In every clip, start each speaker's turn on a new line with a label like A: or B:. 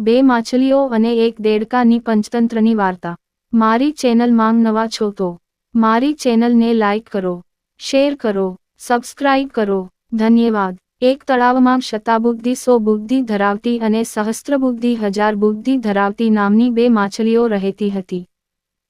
A: બે માછલીઓ અને એક દેડકાની પંચતંત્રની વાર્તા। મારી ચેનલમાં નવા છો તો મારી ચેનલને લાઈક કરો, શેર કરો, સબસ્ક્રાઇબ કરો, ધન્યવાદ। એક તળાવમાં શતાબુદ્ધિ 100 બુદ્ધિ ધરાવતી અને સહસ્ત્રબુદ્ધિ 1000 બુદ્ધિ ધરાવતી નામની બે માછલીઓ રહેતી હતી।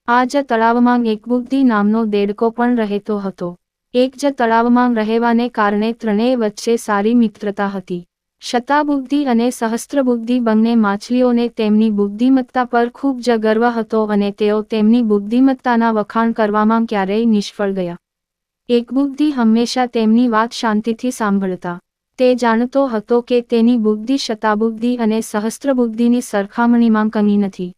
A: આ જ તળાવમાં એક બુદ્ધિ નામનો દેડકો પણ રહેતો હતો। એક જ તળાવમાં રહેવાને કારણે ત્રણેય વચ્ચે સારી મિત્રતા હતી। શતાબુદ્ધિ અને સહસ્ત્રબુદ્ધિ બંને માછલીઓને તેમની બુદ્ધિમત્તા પર ખૂબ જ ગર્વ હતો અને તેઓ તેમની બુદ્ધિમત્તાના વખાણ કરવામાં ક્યારેય નિષ્ફળ ગયા। એક બુદ્ધિ હંમેશા તેમની વાત શાંતિથી સાંભળતા। તે જાણતો હતો કે તેની બુદ્ધિ શતાબુદ્ધિ અને સહસ્ત્રબુદ્ધિની સરખામણીમાં કમી નથી।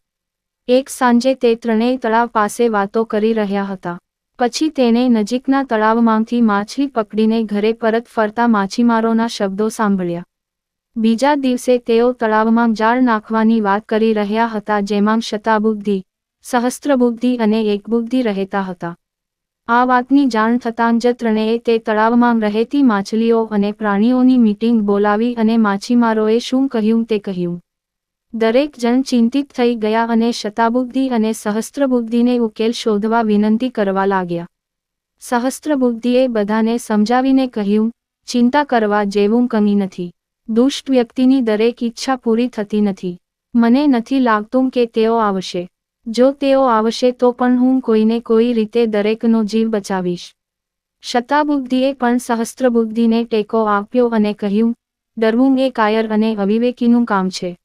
A: એક સાંજે તે ત્રણેય તળાવ પાસે વાતો કરી રહ્યા હતા। પછી તેણે નજીકના તળાવમાંથી માછલી પકડીને ઘરે પરત ફરતા માછીમારોના શબ્દો સાંભળ્યા। બીજા દિવસે તેઓ તળાવમાં જાળ નાખવાની વાત કરી રહ્યા હતા જેમાં શતાબુદ્ધિ, સહસ્ત્રબુદ્ધિ અને એક બુદ્ધિ રહેતા હતા। આ વાતની જાણ થતાં જ ત્રણેય તે તળાવમાં રહેતી માછલીઓ અને પ્રાણીઓની મીટિંગ બોલાવી અને માછીમારોએ શું કહ્યું તે કહ્યું। દરેક જણ ચિંતિત થઈ ગયા અને શતાબુદ્ધિ અને સહસ્ત્રબુદ્ધિને ઉકેલ શોધવા વિનંતી કરવા લાગ્યા। સહસ્ત્રબુદ્ધિએ બધાને સમજાવીને કહ્યું, ચિંતા કરવા જેવું કંઈ નથી। દુષ્ટ વ્યક્તિની દરેક ઈચ્છા પૂરી થતી નથી। મને નથી લાગતું કે તેઓ આવશે। જો તેઓ આવશે તો પણ હું કોઈને કોઈ રીતે દરેકનો જીવ બચાવીશ। શતાબુદ્ધિએ પણ સહસ્ત્રબુદ્ધિને ટેકો આપ્યો અને કહ્યું, ડરવું એ કાયર અને અવિવેકીનું કામ છે।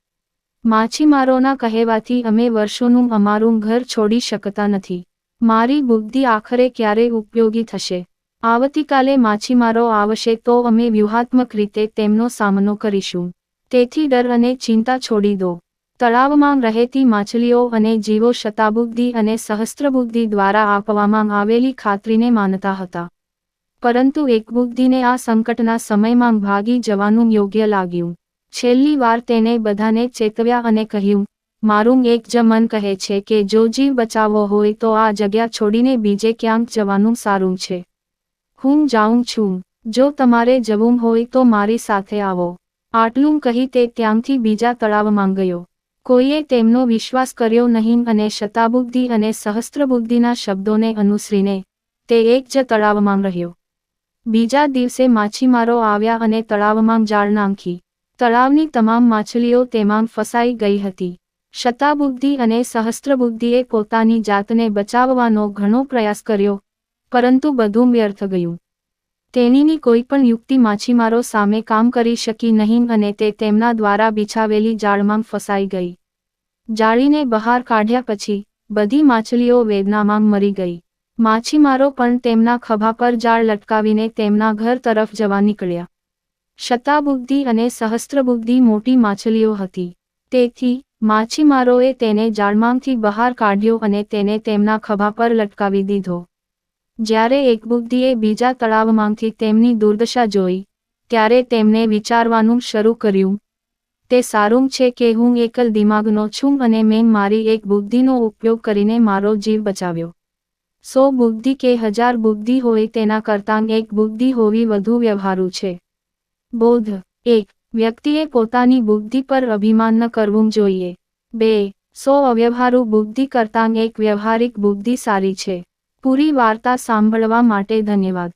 A: માછીમારોના કહેવાથી અમે વર્ષોનું અમારું ઘર છોડી શકતા નથી। મારી બુદ્ધિ આખરે ક્યારે ઉપયોગી થશે? આવતીકાલે માછીમારો આવશે તો અમે વ્યૂહાત્મક રીતે તેમનો સામનો કરીશું। તેથી ડર અને ચિંતા છોડી દો। તળાવમાં રહેતી માછલીઓ અને જીવો શતાબુદ્ધિ અને સહસ્ત્રબુદ્ધિ દ્વારા આપવામાં આવેલી ખાતરીને માનતા હતા। પરંતુ એક બુદ્ધિને આ સંકટના સમયમાં ભાગી જવાનું યોગ્ય લાગ્યું। છેલ્લી વાર તેણે બધાને ચેતવ્યા અને કહ્યું, મારું એક જ મન કહે છે કે જો જીવ બચાવવો હોય તો આ જગ્યા છોડીને બીજે ક્યાંક જવાનું સારું છે। હું જાઉં છું। જો તમારે જવું હોય તો મારી સાથે આવો। આટલું કહી તે ત્યાંથી બીજા તળાવમાં ગયો। કોઈએ તેમનો વિશ્વાસ કર્યો નહીં અને શતાબુદ્ધિ અને સહસ્ત્રબુદ્ધિના શબ્દોને અનુસરીને તે એક જ તળાવમાં રહ્યો। બીજા દિવસે માછીમારો આવ્યા અને તળાવમાં જાળ નાખી। તળાવની તમામ માછલીઓ તેમાં ફસાઈ ગઈ હતી। શતાબુદ્ધિ અને સહસ્ત્રબુદ્ધિએ પોતાની જાતને બચાવવાનો ઘણો પ્રયાસ કર્યો, પરંતુ બધું વ્યર્થ ગયું। તેણીની કોઈ પણ યુક્તિ માછીમારો સામે કામ કરી શકી નહીં અને તે તેમના દ્વારા બિછાવેલી જાળમાં ફસાઈ ગઈ। જાળીને બહાર કાઢ્યા પછી બધી માછલીઓ વેદનામાં મરી ગઈ। માછીમારો પણ તેમના ખભા પર જાળ લટકાવીને તેમના ઘર તરફ જવા નીકળ્યા। શતાબુદ્ધિ અને સહસ્ત્રબુદ્ધિ મોટી માછલીઓ હતી, તેથી માછીમારોએ તેને જાળમાંથી બહાર કાઢ્યો અને તેને તેમના ખભા પર લટકાવી દીધો। જ્યારે એક બુદ્ધિએ બીજા તળાવમાંથી તેમની દુર્દશા જોઈ, ત્યારે તેમણે વિચારવાનું શરૂ કર્યું, તે સારું છે કે હું એકલ દિમાગનો છું અને મેં મારી એક બુદ્ધિનો ઉપયોગ કરીને મારો જીવ બચાવ્યો। 100 બુદ્ધિ કે 1000 બુદ્ધિ હોય તેના કરતાં એક બુદ્ધિ હોવી વધુ વ્યવહારુ છે। બોધ: 1. વ્યક્તિએ પોતાની બુદ્ધિ પર અભિમાન ન કરવું જોઈએ। 2. 100 અવ્યવહારુ બુદ્ધિ કરતાં એક વ્યવહારિક બુદ્ધિ સારી છે। પૂરી વાર્તા સાંભળવા માટે ધન્યવાદ।